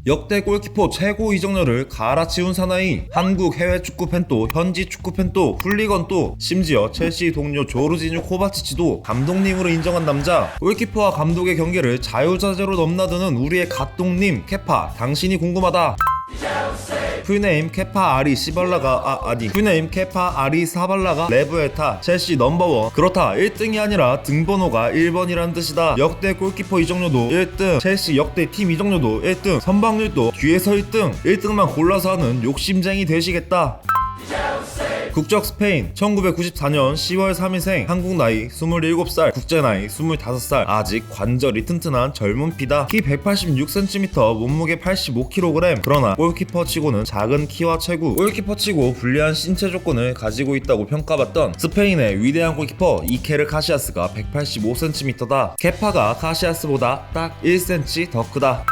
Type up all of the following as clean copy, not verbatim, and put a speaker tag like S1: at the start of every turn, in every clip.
S1: 역대 골키퍼 최고 이적료를 갈아치운 사나이. 한국 해외 축구 팬도 현지 축구 팬도 훌리건도 심지어 첼시 동료 조르지뉴 코바치치도 감독님으로 인정한 남자. 골키퍼와 감독의 경계를 자유자재로 넘나드는 우리의 갓동님 케파. 당신이 궁금하다. 풀네임 케파 아리 시발라가 풀네임 케파 아리 사발라가 레브에타 첼시 넘버원. 그렇다, 1등이 아니라 등번호가 1번이라는 뜻이다. 역대 골키퍼 이적료도 1등, 첼시 역대 팀 이적료도 1등, 선방률도 뒤에서 1등. 1등만 골라서 하는 욕심쟁이 되시겠다. 국적 스페인, 1994년 10월 3일생, 한국 나이 27살, 국제 나이 25살, 아직 관절이 튼튼한 젊은 피다. 키 186cm, 몸무게 85kg. 그러나 골키퍼 치고는 작은 키와 체구, 골키퍼 치고 불리한 신체 조건을 가지고 있다고 평가받던 스페인의 위대한 골키퍼 이케르 카시아스가 185cm다. 케파가 카시아스보다 딱 1cm 더 크다.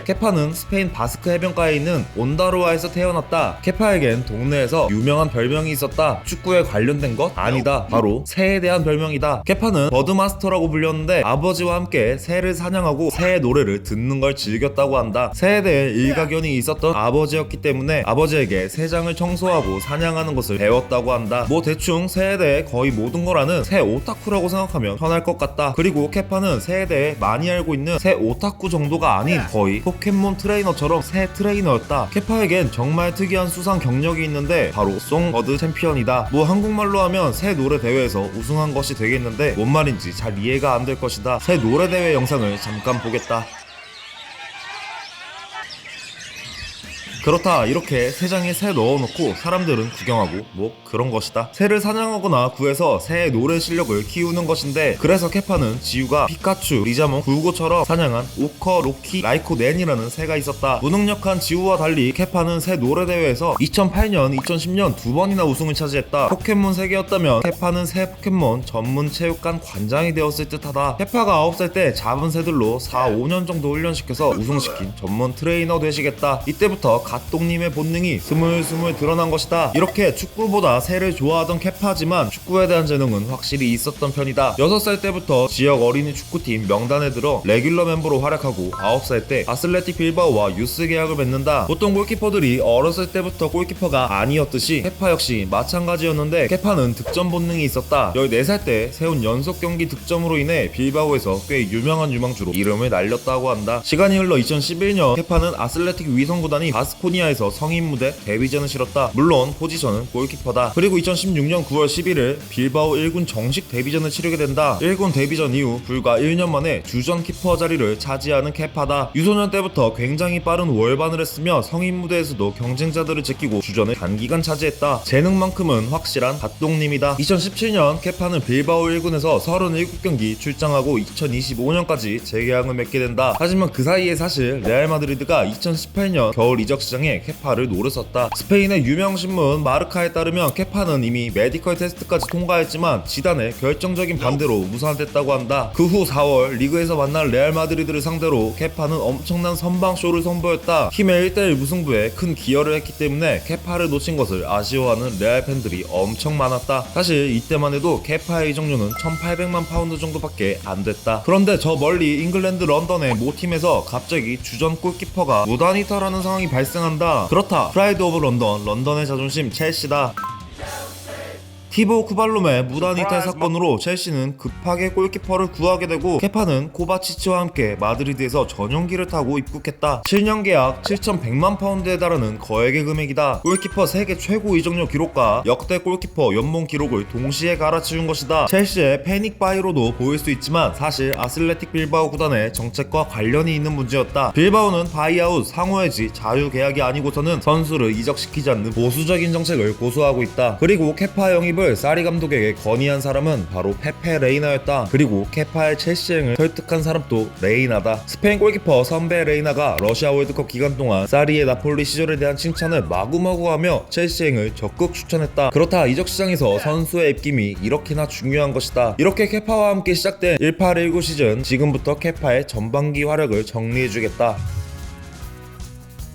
S1: 케파는 스페인 바스크 해변가에 있는 온다루아에서 태어났다. 케파에겐 동네에서 유명한 별명이 있었다. 축구에 관련된 것? 아니다. 바로 새에 대한 별명이다. 케파는 버드마스터라고 불렸는데 아버지와 함께 새를 사냥하고 새의 노래를 듣는 걸 즐겼다고 한다. 새에 대해 일가견이 있었던 아버지였기 때문에 아버지에게 새장을 청소하고 사냥하는 것을 배웠다고 한다. 뭐 대충 새에 대해 거의 모든 걸 아는 새 오타쿠라고 생각하면 편할 것 같다. 그리고 케파는 새에 대해 많이 알고 있는 새 오타쿠 정도가 아닌 거의 포켓몬 트레이너처럼 새 트레이너였다. 케파에겐 정말 특이한 수상 경력이 있는데 바로 송버드 챔피언이다. 뭐 한국말로 하면 새 노래 대회에서 우승한 것이 되겠는데 뭔 말인지 잘 이해가 안 될 것이다. 새 노래 대회 영상을 잠깐 보겠다. 그렇다, 이렇게 새 장에 새 넣어놓고 사람들은 구경하고 뭐 그런 것이다. 새를 사냥하거나 구해서 새의 노래 실력을 키우는 것인데, 그래서 케파는 지우가 피카츄, 리자몽, 불고처럼 사냥한 우커, 로키, 라이코, 넨이라는 새가 있었다. 무능력한 지우와 달리 케파는 새 노래 대회에서 2008년, 2010년 두 번이나 우승을 차지했다. 포켓몬 세계였다면 케파는 새 포켓몬 전문 체육관 관장이 되었을 듯하다. 케파가 9살 때 잡은 새들로 4, 5년 정도 훈련시켜서 우승시킨 전문 트레이너 되시겠다. 이때부터 갓동님의 본능이 스물스물 드러난 것이다. 이렇게 축구보다 새를 좋아하던 케파지만 축구에 대한 재능은 확실히 있었던 편이다. 6살 때부터 지역 어린이 축구팀 명단에 들어 레귤러 멤버로 활약하고 9살 때 아슬레틱 빌바오와 유스 계약을 맺는다. 보통 골키퍼들이 어렸을 때부터 골키퍼가 아니었듯이 케파 역시 마찬가지였는데, 케파는 득점 본능이 있었다. 14살 때 세운 연속 경기 득점으로 인해 빌바오에서 꽤 유명한 유망주로 이름을 날렸다고 한다. 시간이 흘러 2011년 케파는 아슬레틱 위성구단이 바스코니아에서 성인 무대 데뷔전을 치렀다. 물론 포지션은 골키퍼다. 그리고 2016년 9월 11일 빌바오 1군 정식 데뷔전을 치르게 된다. 1군 데뷔전 이후 불과 1년 만에 주전 키퍼 자리를 차지하는 케파다. 유소년 때부터 굉장히 빠른 월반을 했으며 성인 무대에서도 경쟁자들을 제끼고 주전을 단기간 차지했다. 재능만큼은 확실한 갓동님이다. 2017년 케파는 빌바오 1군에서 37경기 출장하고 2025년까지 재계약을 맺게 된다. 하지만 그 사이에 사실 레알 마드리드가 2018년 겨울 이적 시장에 케파를 노렸었다. 스페인의 유명 신문 마르카에 따르면 케파는 이미 메디컬 테스트까지 통과했지만 지단의 결정적인 반대로 무산됐다고 한다. 그 후 4월 리그에서 만난 레알 마드리드를 상대로 케파는 엄청난 선방쇼를 선보였다. 팀의 1대1 무승부에 큰 기여를 했기 때문에 케파를 놓친 것을 아쉬워하는 레알 팬들이 엄청 많았다. 사실 이때만 해도 케파의 이적료는 1800만 파운드 정도밖에 안 됐다. 그런데 저 멀리 잉글랜드 런던의 모 팀에서 갑자기 주전 골키퍼가 무단이탈하는 상황이 발생한다. 그렇다, 프라이드 오브 런던, 런던의 자존심 첼시다. 티보 쿠발롬의 무단 이탈 사건으로 첼시는 급하게 골키퍼를 구하게 되고, 케파는 코바치치와 함께 마드리드에서 전용기를 타고 입국했다. 7년 계약 7,100만 파운드에 달하는 거액의 금액이다. 골키퍼 세계 최고 이적료 기록과 역대 골키퍼 연봉 기록을 동시에 갈아치운 것이다. 첼시의 패닉 바이로도 보일 수 있지만 사실 아슬레틱 빌바오 구단의 정책과 관련이 있는 문제였다. 빌바오는 바이아웃, 상호해지, 자유 계약이 아니고서는 선수를 이적시키지 않는 보수적인 정책을 고수하고 있다. 그리고 케파 영입을 사리 감독에게 건의한 사람은 바로 페페 레이나였다. 그리고 케파의 첼시행을 설득한 사람도 레이나다. 스페인 골키퍼 선배 레이나가 러시아 월드컵 기간 동안 사리의 나폴리 시절에 대한 칭찬을 마구마구하며 첼시행을 적극 추천했다. 그렇다, 이적 시장에서 선수의 입김이 이렇게나 중요한 것이다. 이렇게 케파와 함께 시작된 18-19 시즌, 지금부터 케파의 전반기 활약을 정리해주겠다.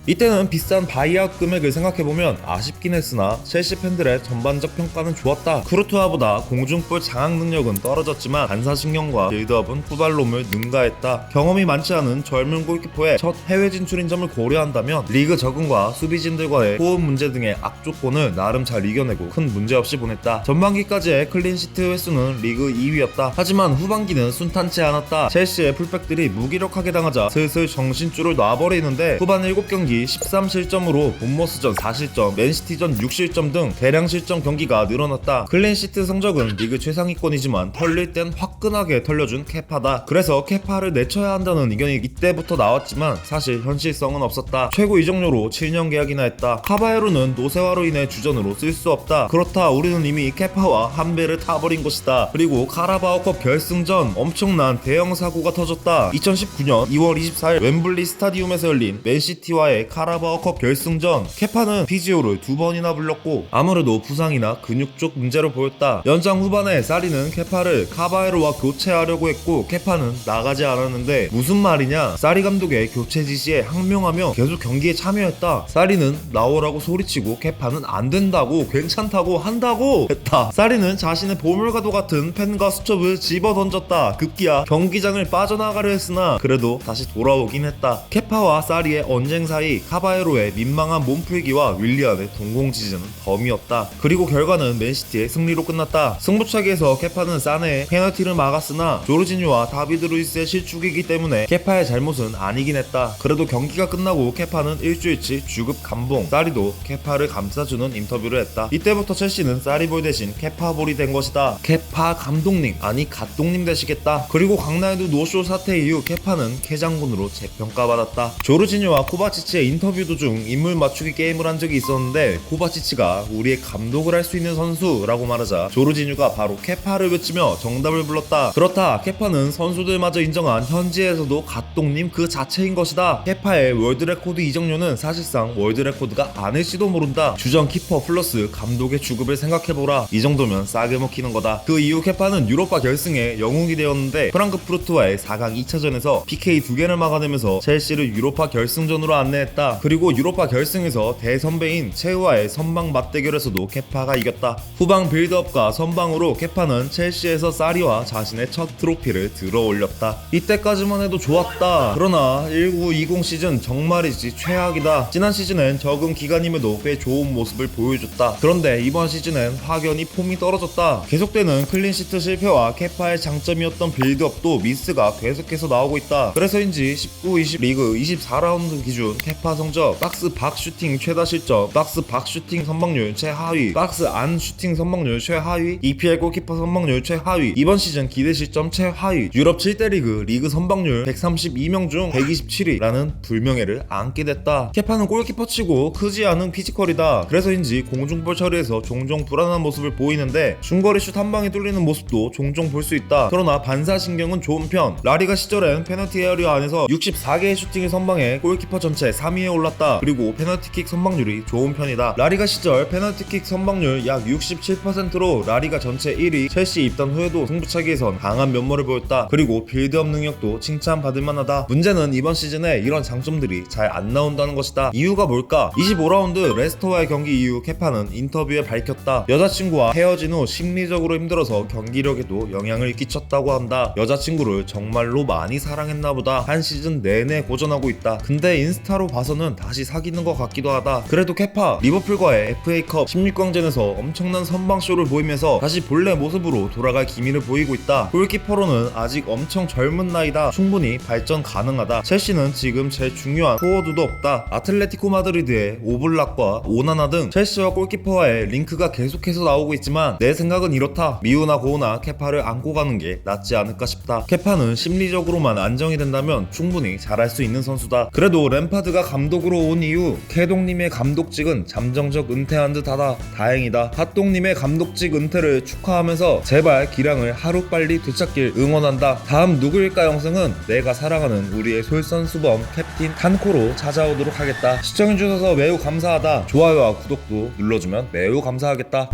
S1: 이때는 비싼 바이아웃 금액을 생각해보면 아쉽긴 했으나 첼시 팬들의 전반적 평가는 좋았다. 쿠르투아보다 공중볼 장악 능력은 떨어졌지만 반사신경과 빌드업은 후발롬을 능가했다. 경험이 많지 않은 젊은 골키퍼의 첫 해외 진출인 점을 고려한다면 리그 적응과 수비진들과의 호흡 문제 등의 악조건을 나름 잘 이겨내고 큰 문제 없이 보냈다. 전반기까지의 클린시트 횟수는 리그 2위였다. 하지만 후반기는 순탄치 않았다. 첼시의 풀백들이 무기력하게 당하자 슬슬 정신줄을 놔버리는데 후반 7경기 13실점으로 본머스전 4실점, 맨시티전 6실점 등 대량 실점 경기가 늘어났다. 클린시트 성적은 리그 최상위권이지만 털릴 땐 화끈하게 털려준 케파다. 그래서 케파를 내쳐야 한다는 의견이 이때부터 나왔지만 사실 현실성은 없었다. 최고 이적료로 7년 계약이나 했다. 카바에로는 노세화로 인해 주전으로 쓸 수 없다. 그렇다 우리는 이미 케파와 한 배를 타버린 것이다. 그리고 카라바오컵 결승전 엄청난 대형 사고가 터졌다. 2019년 2월 24일 웸블리 스타디움에서 열린 맨시티와의 카라바오컵 결승전. 케파는 피지오를 2번이나 불렀고 아무래도 부상이나 근육 쪽 문제로 보였다. 연장 후반에 사리는 케파를 카바에로와 교체하려고 했고 케파는 나가지 않았는데 무슨 말이냐, 사리 감독의 교체 지시에 항명하며 계속 경기에 참여했다. 사리는 나오라고 소리치고 케파는 안 된다고, 괜찮다고, 한다고 했다. 사리는 자신의 보물과도 같은 펜과 수첩을 집어 던졌다. 급기야 경기장을 빠져나가려 했으나 그래도 다시 돌아오긴 했다. 케파와 사리의 언쟁 사이 카바에로의 민망한 몸풀기와 윌리안의 동공지진은 덤이었다. 그리고 결과는 맨시티의 승리로 끝났다. 승부차기에서 케파는 사네의 페널티를 막았으나 조르지뉴와 다비드 루이스의 실축이기 때문에 케파의 잘못은 아니긴 했다. 그래도 경기가 끝나고 케파는 일주일치 주급 감봉, 사리도 케파를 감싸주는 인터뷰를 했다. 이때부터 첼시는 사리볼 대신 케파볼이 된 것이다. 케파 감독님, 아니 갓동님 되시겠다. 그리고 강나이도 노쇼 사태 이후 케파는 캐장군으로 재평가받았다. 조르지뉴와 코바치치의 인터뷰 도중 인물 맞추기 게임을 한 적이 있었는데 코바치치가 우리의 감독을 할 수 있는 선수라고 말하자 조르지뉴가 바로 케파를 외치며 정답을 불렀다. 그렇다, 케파는 선수들마저 인정한 현지에서도 갓동님 그 자체인 것이다. 케파의 월드레코드 이적료는 사실상 월드레코드가 아닐지도 모른다. 주전 키퍼 플러스 감독의 주급을 생각해보라. 이 정도면 싸게 먹히는 거다. 그 이후 케파는 유로파 결승에 영웅이 되었는데 프랑크푸르트와의 4강 2차전에서 PK 2개를 막아내면서 첼시를 유로파 결승전으로 안내했다. 그리고 유로파 결승에서 대선배인 체우와의 선방 맞대결에서도 케파가 이겼다. 후방 빌드업과 선방으로 케파는 첼시에서 사리와 자신의 첫 트로피를 들어 올렸다. 이때까지만 해도 좋았다. 그러나 19-20 시즌 정말이지 최악이다. 지난 시즌엔 적응 기간임에도 꽤 좋은 모습을 보여줬다. 그런데 이번 시즌엔 확연히 폼이 떨어졌다. 계속되는 클린시트 실패와 케파의 장점이었던 빌드업도 미스가 계속해서 나오고 있다. 그래서인지 19-20 리그 24라운드 기준 케파 성적 박스 밖 슈팅 최다 실점, 박스 밖 슈팅 선방률 최하위, 박스 안 슈팅 선방률 최하위, EPL 골키퍼 선방률 최하위, 이번 시즌 기대 실점 최하위, 유럽 7대 리그 선방률 132명 중 127위라는 불명예를 안게 됐다. 케파는 골키퍼치고 크지 않은 피지컬이다. 그래서인지 공중볼 처리에서 종종 불안한 모습을 보이는데 중거리 슛 한 방에 뚫리는 모습도 종종 볼 수 있다. 그러나 반사신경은 좋은 편. 라리가 시절엔 페널티 에어리어 안에서 64개의 슈팅을 선방해 골키퍼 전체 3위에 올랐다. 그리고 페널티킥 선방률이 좋은 편이다. 라리가 시절 페널티킥 선방률 약 67%로 라리가 전체 1위, 첼시 입단 후에도 승부차기에선 강한 면모를 보였다. 그리고 빌드업 능력도 칭찬받을 만하다. 문제는 이번 시즌에 이런 장점들이 잘 안 나온다는 것이다. 이유가 뭘까? 25라운드 레스터와의 경기 이후 케파는 인터뷰에 밝혔다. 여자친구와 헤어진 후 심리적으로 힘들어서 경기력에도 영향을 끼쳤다고 한다. 여자친구를 정말로 많이 사랑했나 보다. 한 시즌 내내 고전하고 있다. 근데 인스타로 봐서는 다시 사귀는 것 같기도 하다. 그래도 케파 리버풀과의 FA컵 16강전에서 엄청난 선방쇼를 보이면서 다시 본래 모습으로 돌아갈 기미를 보이고 있다. 골키퍼로는 아직 엄청 젊은 나이다. 충분히 발전 가능하다. 첼시는 지금 제일 중요한 포워드도 없다. 아틀레티코 마드리드의 오블락과 오나나 등 첼시와 골키퍼와의 링크가 계속해서 나오고 있지만 내 생각은 이렇다. 미우나 고우나 케파를 안고 가는 게 낫지 않을까 싶다. 케파는 심리적으로만 안정이 된다면 충분히 잘할 수 있는 선수다. 그래도 램파드가 감독으로 온 이후 캐동님의 감독직은 잠정적 은퇴한 듯하다. 다행이다. 핫동님의 감독직 은퇴를 축하하면서 제발 기량을 하루빨리 되찾길 응원한다. 다음 누구일까 영상은 내가 사랑하는 우리의 솔선수범 캡틴 탄코로 찾아오도록 하겠다. 시청해주셔서 매우 감사하다. 좋아요와 구독도 눌러주면 매우 감사하겠다.